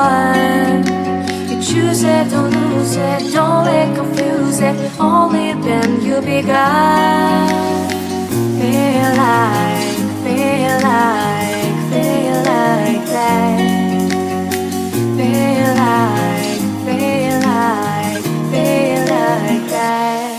one. You choose it, don't lose it, don't let confuse it. Only then you begun. Feel like, feel like, feel like that. Feel like, feel like, feel like that.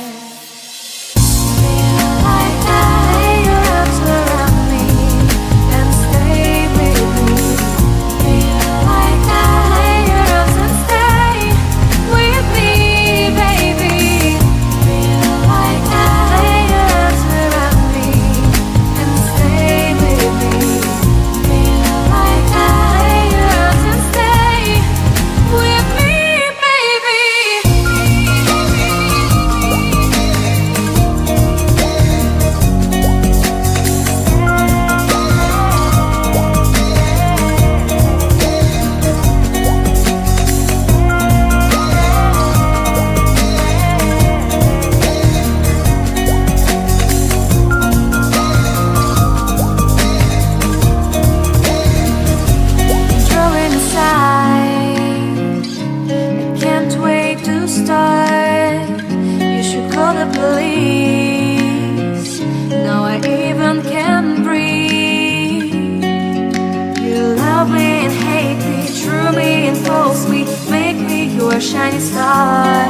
Shining star,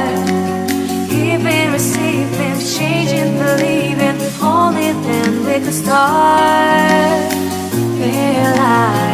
giving, receiving, changing, believing. Only then we could start. Feel like